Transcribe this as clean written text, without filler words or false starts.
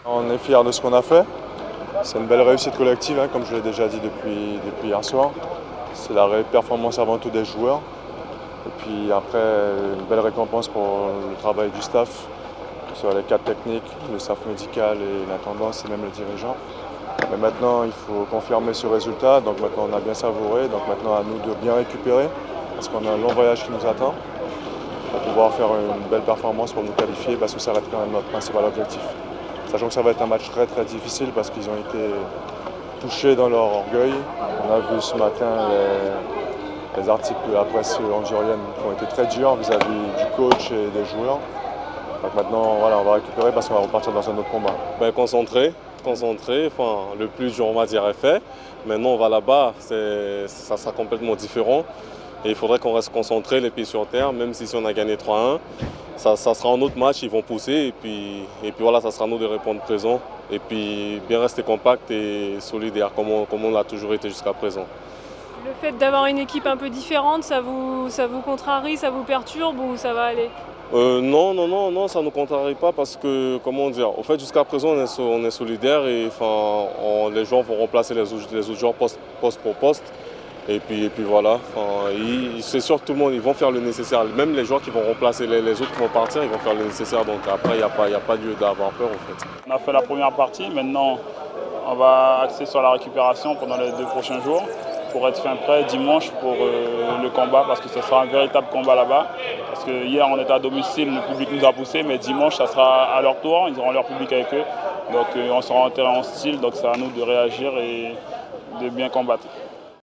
On est fiers de ce qu'on a fait. C'est une belle réussite collective, comme je l'ai déjà dit depuis hier soir. C'est la performance avant tout des joueurs. Et puis après, une belle récompense pour le travail du staff, sur les cadres techniques, le staff médical et l'intendance et même les dirigeants. Mais maintenant, il faut confirmer ce résultat. Donc maintenant, on a bien savouré. Donc maintenant, à nous de bien récupérer, parce qu'on a un long voyage qui nous attend, pour pouvoir faire une belle performance pour nous qualifier, parce que ça va être quand même notre principal objectif. Sachant que ça va être un match très très difficile, parce qu'ils ont été touchés dans leur orgueil. On a vu ce matin les articles de la presse algérienne qui ont été très durs vis-à-vis du coach et des joueurs. Donc maintenant, voilà, on va récupérer parce qu'on va repartir dans un autre combat. Concentré, enfin, le plus dur, on va dire, est fait. Maintenant, on va là-bas, ça sera complètement différent. Et il faudrait qu'on reste concentré, les pieds sur terre, même si on a gagné 3-1. Ça sera un autre match, ils vont pousser. Et puis voilà, ça sera à nous de répondre présent. Et puis bien rester compact et solidaire, comme on l'a toujours été jusqu'à présent. Le fait d'avoir une équipe un peu différente, ça vous contrarie, ça vous perturbe ou ça va aller? Non, ça ne nous contrarie pas parce que, comment dire, au fait jusqu'à présent on est solidaires et enfin, les joueurs vont remplacer les autres joueurs poste pour poste. Et puis voilà, c'est sûr que tout le monde, ils vont faire le nécessaire. Même les joueurs qui vont remplacer les autres qui vont partir, ils vont faire le nécessaire. Donc après, il n'y a pas lieu d'avoir peur en fait. On a fait la première partie, maintenant on va axer sur la récupération pendant les 2 prochains jours pour être fin prêt dimanche pour le combat parce que ce sera un véritable combat là-bas. Parce que hier on était à domicile, le public nous a poussé, mais dimanche ça sera à leur tour, ils auront leur public avec eux. Donc on sera en terrain hostile, donc c'est à nous de réagir et de bien combattre.